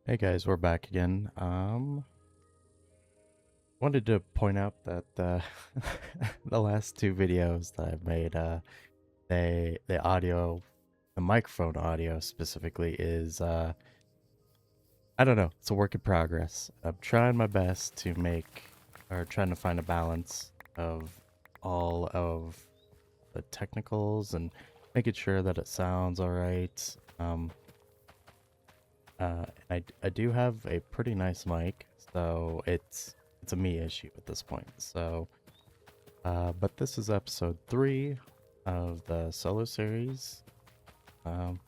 Hey guys, we're back again. Wanted to point out that the last two videos that I've made, the audio, the microphone audio specifically is I don't know, it's a work in progress. I'm trying my best to trying to find a balance of all of the technicals and making sure that it sounds all right. I do have a pretty nice mic, so it's a me issue at this point. But this is episode 3 of the solo series. Um,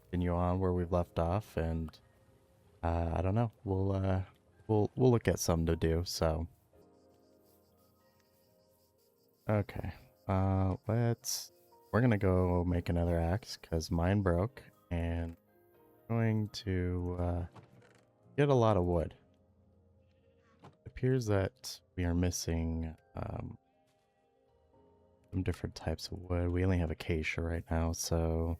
Continue on where we've left off, and I don't know. We'll look at something to do. So okay, we're gonna go make another axe because mine broke, and going to get a lot of wood. It appears that we are missing some different types of wood. We only have acacia right now, so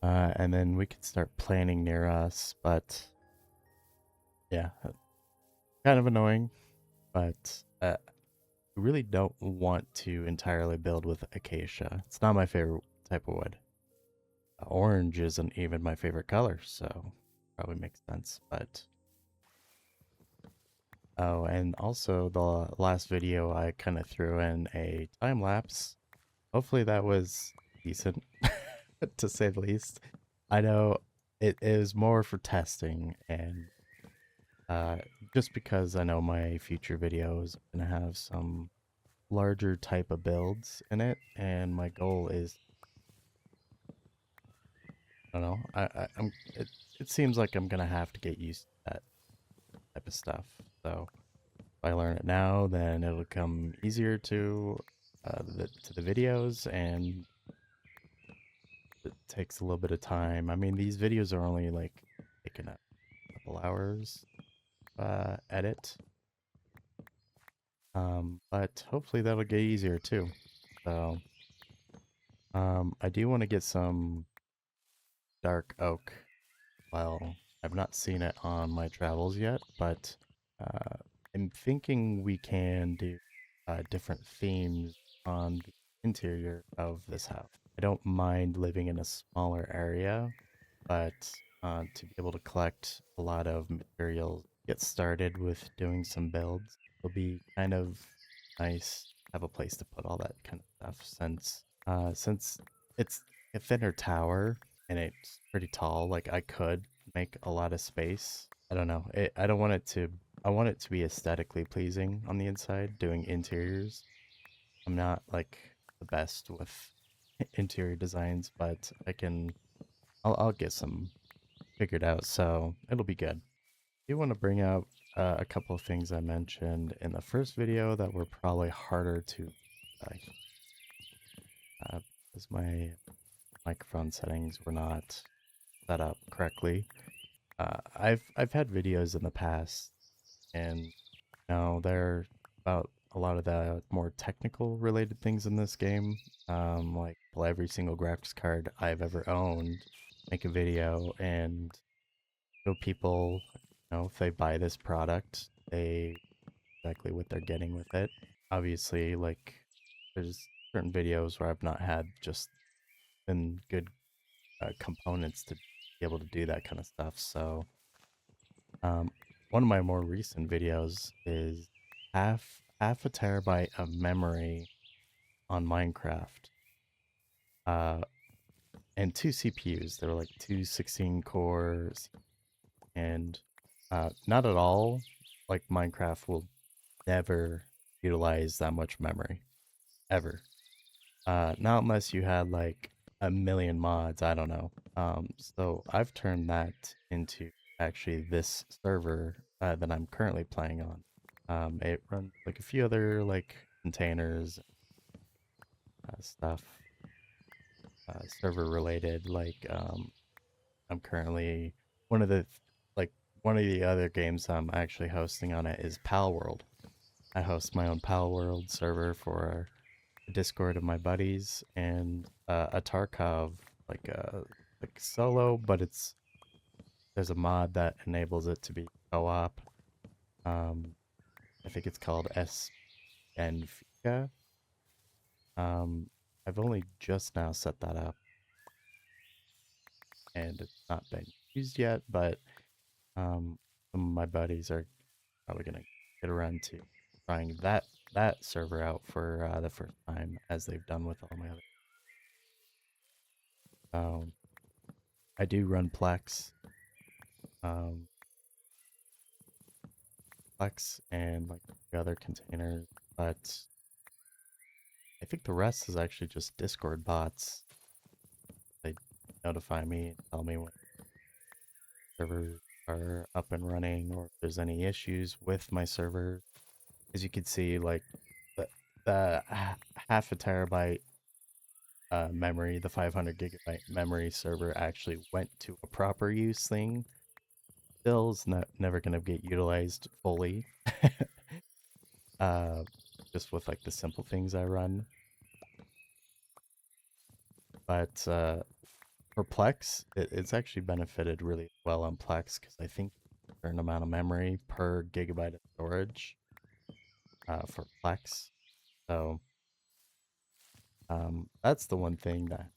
and then we could start planting near us, but yeah, kind of annoying, but we really don't want to entirely build with acacia. It's not my favorite type of wood. Orange isn't even my favorite color, so probably makes sense, but oh, and also the last video I kind of threw in a time lapse. Hopefully that was decent, to say the least. I know it is more for testing and uh, just because I know my future videos are gonna have some larger type of builds in it, and my goal is, I don't know, it seems like I'm gonna have to get used to that type of stuff. So if I learn it now, then it'll come easier to the videos, and it takes a little bit of time. I mean, these videos are only like taking a couple hours edit. But hopefully that'll get easier too. So, I do want to get some dark oak. Well, I've not seen it on my travels yet, but uh, I'm thinking we can do different themes on the interior of this house. I don't mind living in a smaller area, but to be able to collect a lot of materials, get started with doing some builds, it'll be kind of nice to have a place to put all that kind of stuff since it's a thinner tower and it's pretty tall. Like I could make a lot of space. I don't know. I don't want it to. I want it to be aesthetically pleasing on the inside. Doing interiors, I'm not like the best with interior designs, but I'll get some figured out. So it'll be good. I do want to bring out a couple of things I mentioned in the first video that were probably harder to uh, because my microphone settings were not set up correctly. I've had videos in the past, and they're about a lot of the more technical related things in this game. Like pull every single graphics card I've ever owned, make a video, and show people, if they buy this product, they exactly what they're getting with it. Obviously, like there's certain videos where I've not had just been good components to be able to do that kind of stuff. So, um, one of my more recent videos is half a terabyte of memory on Minecraft, uh, and two CPUs. They were like two 16 cores, and not at all like Minecraft will never utilize that much memory ever. Not unless you had like a million mods, I don't know. So I've turned that into actually this server that I'm currently playing on. It runs like a few other like containers, stuff, server related. Like I'm currently one of the like one of the other games I'm actually hosting on it is Pal World. I host my own Pal World server for Discord of my buddies and a Tarkov like solo, but there's a mod that enables it to be co-op. Um, I think it's called SNFICA. I've only just now set that up, and it's not been used yet, but some of my buddies are probably gonna get around to trying that server out for the first time, as they've done with all my other. Um, I do run um, Plex and like the other containers, but I think the rest is actually just Discord bots. They notify me and tell me when servers are up and running or if there's any issues with my server. As you can see, like the, the half a terabyte memory, the 500 gigabyte memory server actually went to a proper use thing. Still is never going to get utilized fully. uh, just with like the simple things I run. But for Plex, it's actually benefited really well on Plex because I think a certain amount of memory per gigabyte of storage for Plex. So that's the one thing that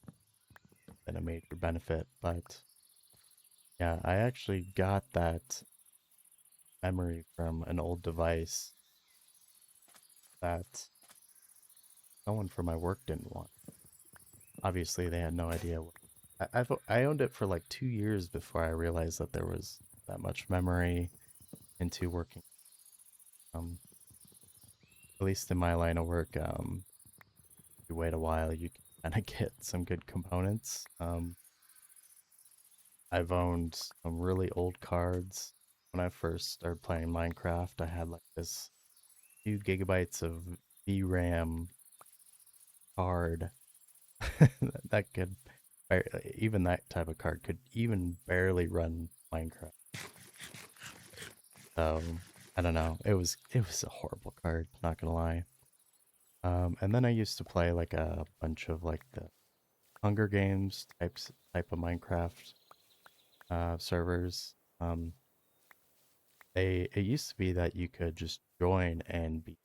been a major benefit. But yeah, I actually got that memory from an old device that someone from my work didn't want. Obviously, they had no idea. I owned it for like 2 years before I realized that there was that much memory into working. Um, at least in my line of work, you wait a while, you can kind of get some good components. I've owned some really old cards. When I first started playing Minecraft, I had like this 2 gigabytes of VRAM card that could, even that type of card could even barely run Minecraft. So I don't know. It was a horrible card, not gonna lie. And then I used to play like a bunch of like the Hunger Games type of Minecraft servers. It used to be that you could just join and be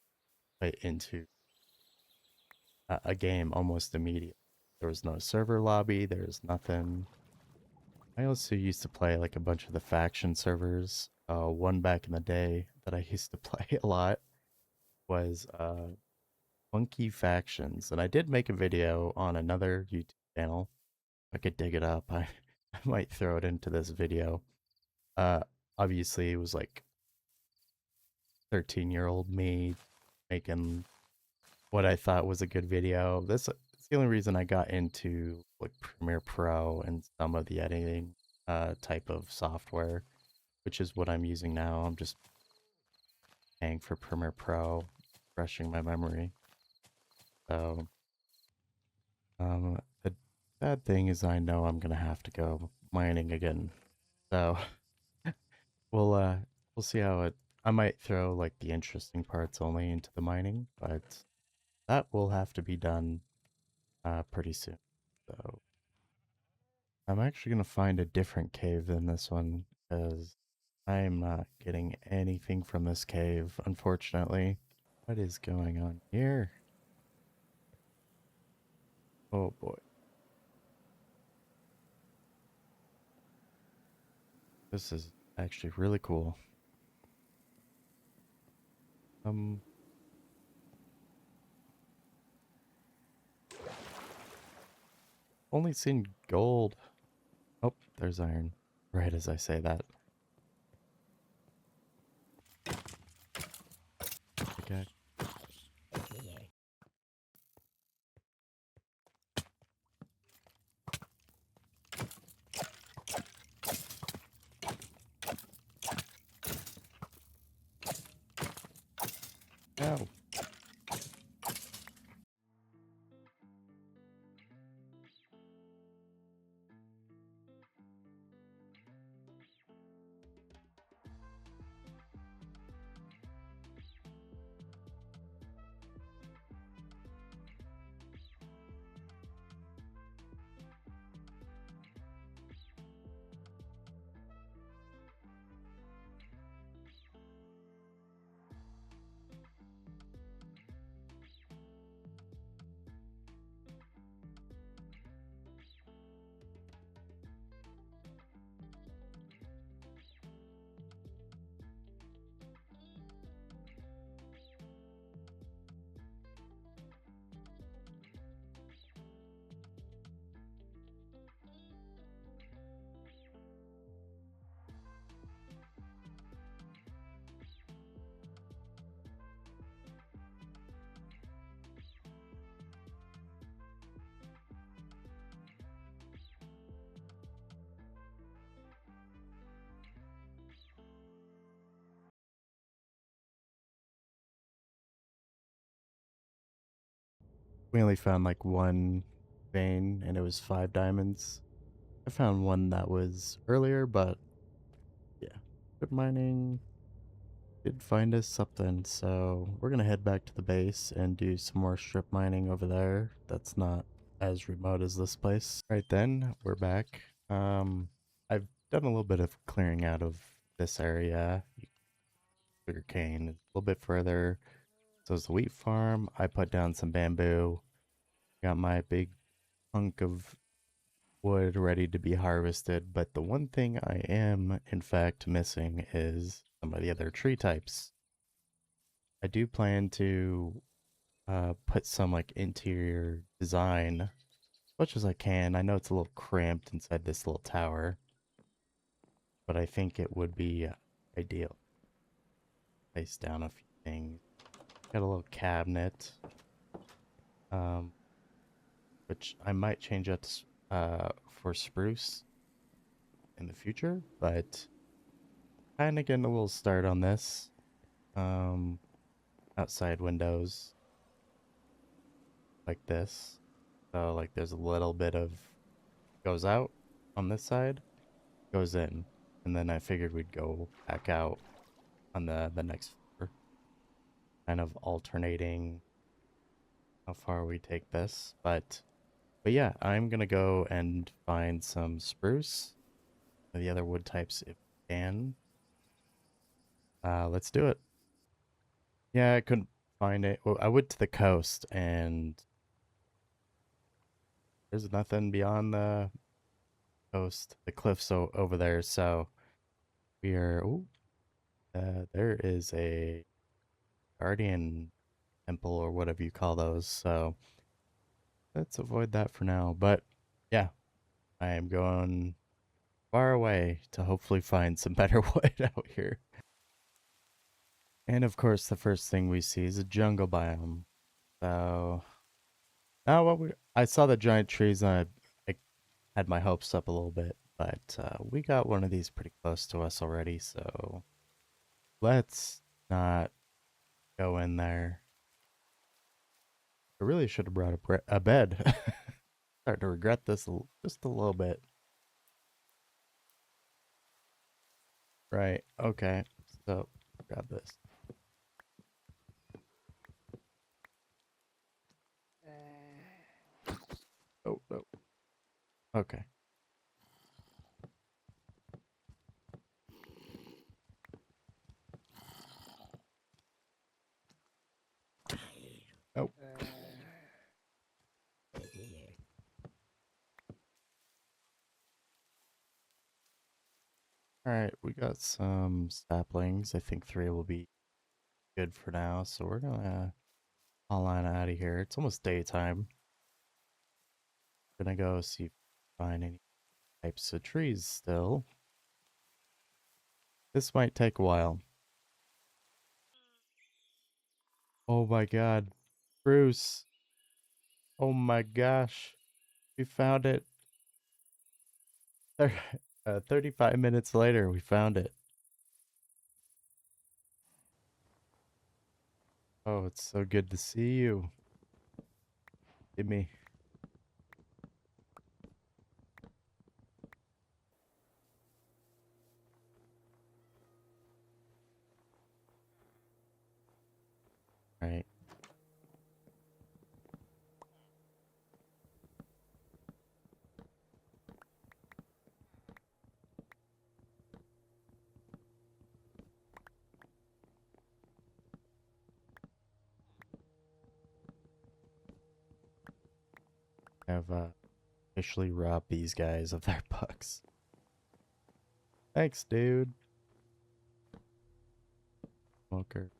put into a game almost immediately. There was no server lobby. There was nothing. I also used to play like a bunch of the faction servers. One back in the day that I used to play a lot was Funky Factions, and I did make a video on another YouTube channel. I could dig it up. I might throw it into this video. Uh, Obviously, it was like 13-year-old me making what I thought was a good video. It's the only reason I got into like Premiere Pro and some of the editing type of software, which is what I'm using now. I'm just paying for Premiere Pro, refreshing my memory. So, the bad thing is I know I'm gonna have to go mining again. So we'll uh we'll see how it. I might throw like the interesting parts only into the mining, but that will have to be done pretty soon. So I'm actually gonna find a different cave than this one because I'm not getting anything from this cave, unfortunately. What is going on here? Oh boy. This is actually really cool. Um, Only seen gold. Oh, there's iron. Right as I say that. Okay. Ow. We only found like one vein and it was 5 diamonds. I found one that was earlier, but yeah. Good mining did find us something, so we're gonna head back to the base and do some more strip mining over there. That's not as remote as this place. Right then, we're back. I've done a little bit of clearing out of this area. Sugar cane a little bit further. So it's the wheat farm. I put down some bamboo. Got my big hunk of wood ready to be harvested, but the one thing I am in fact missing is some of the other tree types. I do plan to put some like interior design as much as I can. I know it's a little cramped inside this little tower, but I think it would be ideal. Place down a few things. Got a little cabinet, um, which I might change up for spruce in the future, but kind of getting a little start on this. Um, outside windows like this. So like there's a little bit of goes out on this side, goes in, and then I figured we'd go back out on the next floor, kind of alternating how far we take this. But yeah, I'm gonna go and find some spruce, the other wood types if we can. Let's do it. Yeah, I couldn't find it. Well, I went to the coast and there's nothing beyond the coast, the cliffs over there. So we are. Ooh, there is a guardian temple or whatever you call those. So let's avoid that for now. But yeah, I am going far away to hopefully find some better wood out here. And of course, the first thing we see is a jungle biome. So now I saw the giant trees and I had my hopes up a little bit, but we got one of these pretty close to us already. So let's not go in there. I really should have brought a bed. Starting to regret this just a little bit. Right. Okay. So grab this. Oh, no. Okay. Oh. All right. We got some saplings. I think 3 will be good for now. So we're gonna haul on out of here. It's almost daytime. Gonna go see if we can find any types of trees still. This might take a while. Oh my god. Bruce. Oh my gosh. We found it. 35 minutes later, we found it. Oh, it's so good to see you. Give me. All right. Have officially robbed these guys of their bucks. Thanks, dude. Smoker.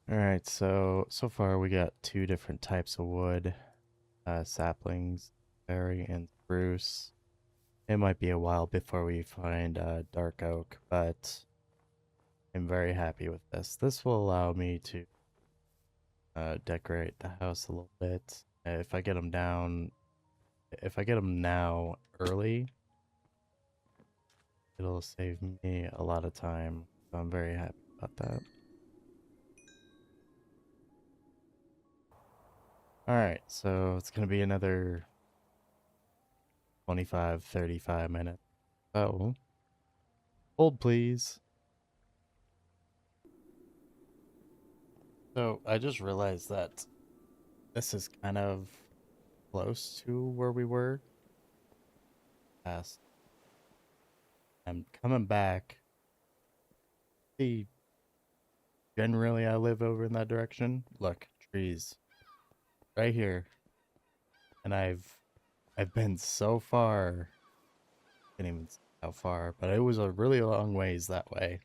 All right, so far we got 2 different types of wood, saplings, berry, and spruce. It might be a while before we find dark oak, but I'm very happy with this. This will allow me to decorate the house a little bit. If I get them down, if I get them now early, It'll save me a lot of time, so I'm very happy about that. Alright, so it's gonna be another 25, 35 minutes. Oh, hold please. So I just realized that this is kind of close to where we were last. I'm coming back. See, generally I live over in that direction. Look, trees right here. And I've been so far. Can't even see how far, but it was a really long ways that way.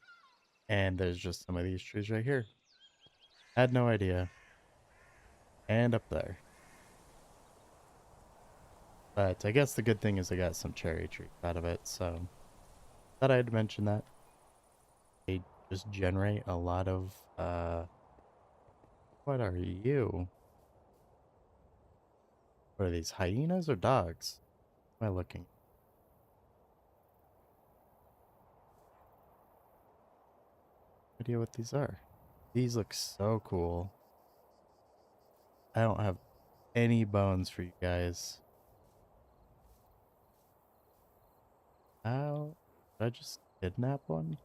And there's just some of these trees right here. Had no idea. And up there. But I guess the good thing is I got some cherry trees out of it, so thought I'd mention that. They just generate a lot of what are you? What are these, hyenas or dogs? What am I looking? No idea what these are. These look so cool. I don't have any bones for you guys. How? Did I just kidnap one?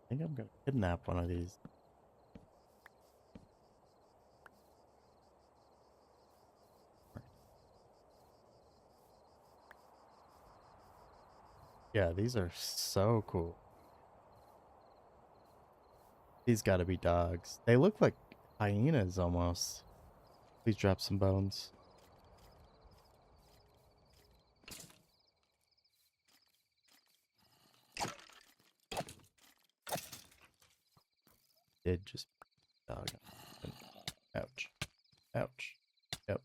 I think I'm gonna kidnap one of these. Yeah, these are so cool. These gotta be dogs. They look like hyenas almost. Please drop some bones. Did just dog. Ouch. Ouch. Yep.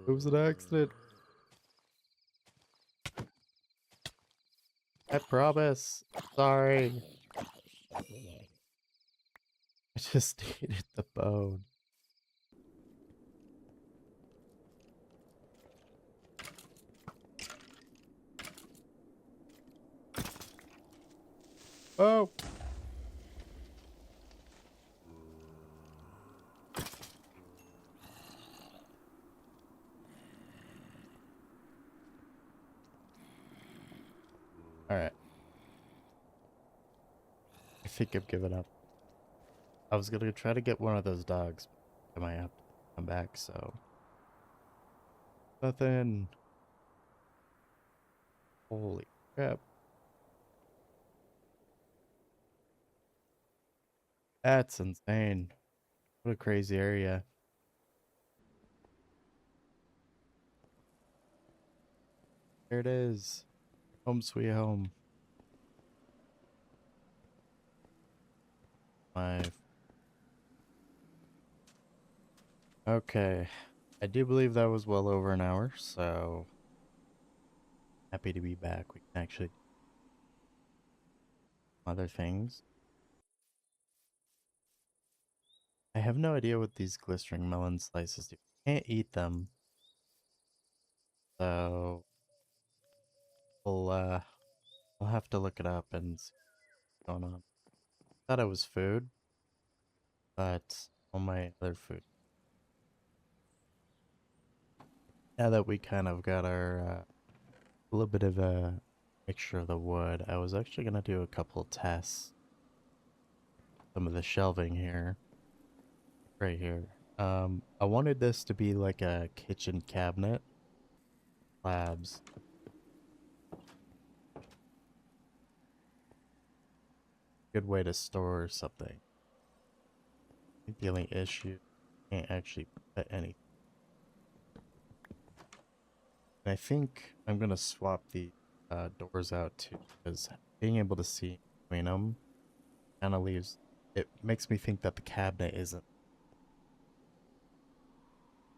It was an accident. I promise. Sorry. I just needed the bone. Oh. Alright. I think I've given up. I was gonna try to get one of those dogs. I might have to come back, so. Nothing. Holy crap. That's insane. What a crazy area. There it is. Home sweet home. My. Okay. I do believe that was well over an hour, so happy to be back. We can actually do other things. I have no idea what these glistering melon slices do. Can't eat them. So we'll have to look it up and see what's going on. Thought it was food, but all my other food. Now that we kind of got our a little bit of a mixture of the wood, I was actually gonna do a couple tests. Some of the shelving here, right here. I wanted this to be like a kitchen cabinet. Labs. Good way to store something. I think the only issue, can't actually put any. And I think I'm gonna swap the doors out too, because being able to see between them kind of leaves. It makes me think that the cabinet isn't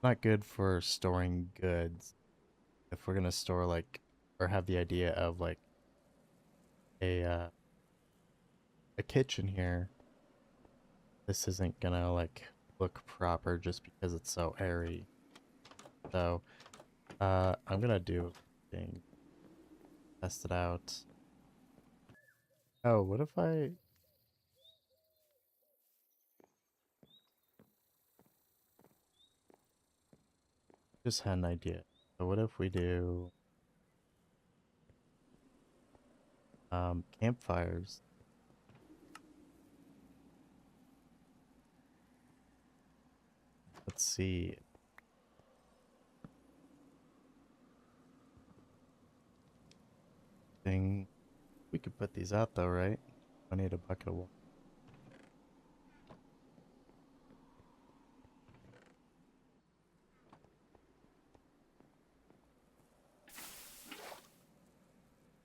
not good for storing goods. If we're gonna store like, or have the idea of like a kitchen here, this isn't gonna like look proper just because it's so airy. So I'm gonna do a thing. test it out. Oh, what if I just had an idea? So what if we do campfires? Let's see. Thing we could put these out though, right? I need a bucket of water.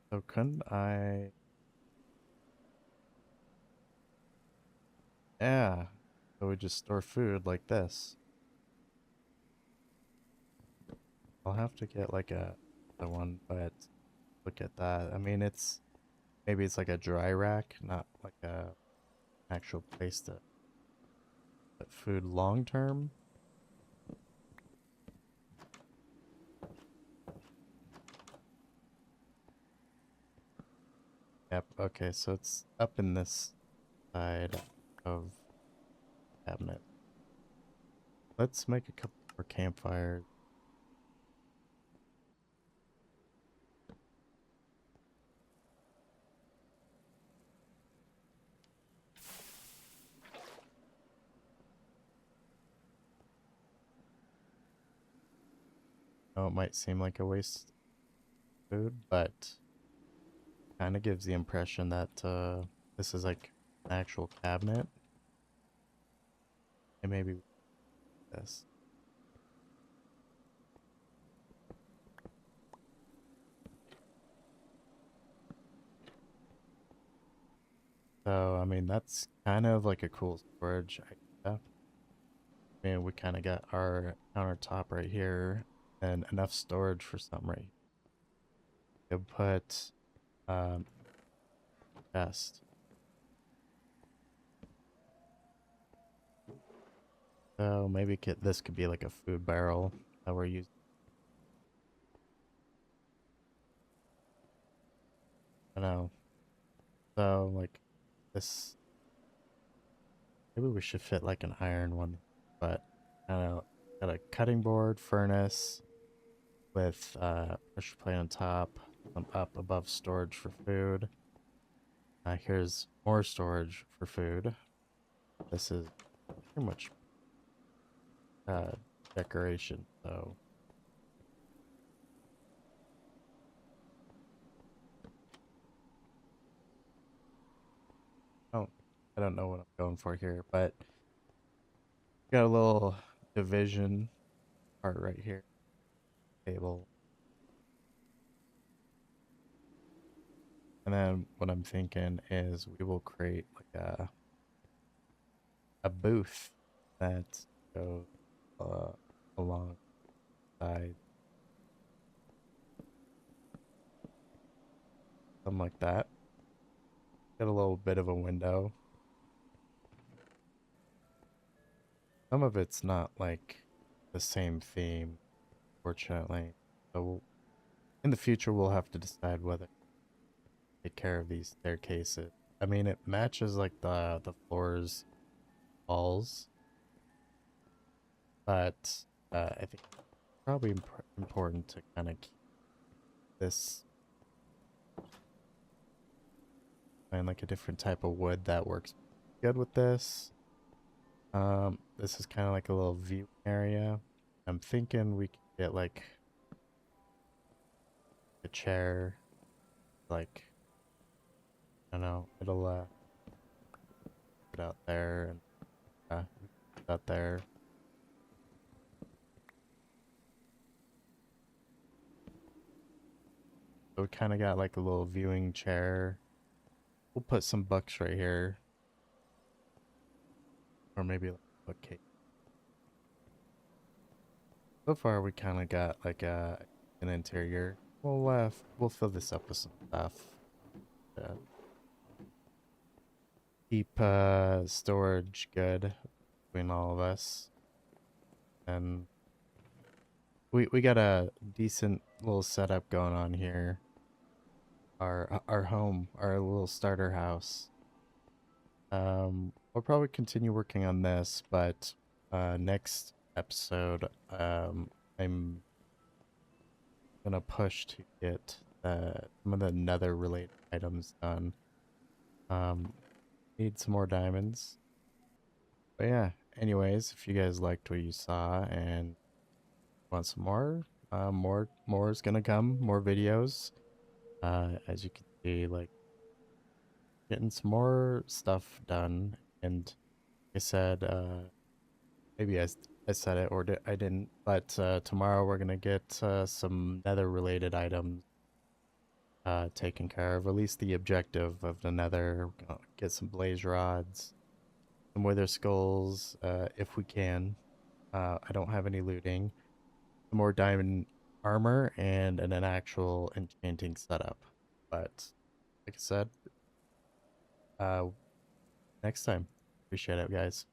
So couldn't I? Yeah. So we just store food like this. I'll have to get like a one, but look at that. I mean, it's maybe it's like a dry rack, not like a actual place to put food long term. Yep. Okay, so it's up in this side of cabinet. Let's make a couple more campfires. Oh, it might seem like a waste of food, but kind of gives the impression that this is like an actual cabinet. And maybe this. So, I mean, that's kind of like a cool storage idea. I mean, we kind of got our countertop right here and enough storage for some right. Could put um chest. So maybe this could be like a food barrel that we're using. I know. So like this, maybe we should fit like an iron one, but I don't know. Got a cutting board, furnace with pressure plate on top, some up above storage for food. Here's more storage for food. This is pretty much uh, decoration, so oh, I don't know what I'm going for here, but got a little division part right here, table. And then what I'm thinking is we will create like a booth that goes uh, alongside, something like that. Got a little bit of a window. Some of it's not like the same theme, fortunately. So in the future, we'll have to decide whether to take care of these staircases. I mean, it matches like the floors, walls, but I think it's probably important to kind of keep this find like a different type of wood that works good with this. This is kind of like a little view area. I'm thinking we could get like a chair, like I don't know, it'll put out there and put out there. So we kind of got like a little viewing chair. We'll put some books right here, or maybe like a bookcase. So far, we kind of got like an interior. We'll fill this up with some stuff. Uh, keep storage good between all of us, and we got a decent little setup going on here. our home, our little starter house. We'll probably continue working on this, but next episode, I'm gonna push to get some of the nether related items done. Um, need some more diamonds. But yeah, anyways, if you guys liked what you saw and want some more, more is gonna come, more videos. As you can see, like getting some more stuff done. And like I said, maybe I said it or I didn't, but tomorrow we're gonna get some nether related items taken care of. At least the objective of the nether. We're gonna get some blaze rods, some wither skulls, if we can. I don't have any looting. Some more diamond armor and an actual enchanting setup. But like I said, uh, next time. Appreciate it, guys.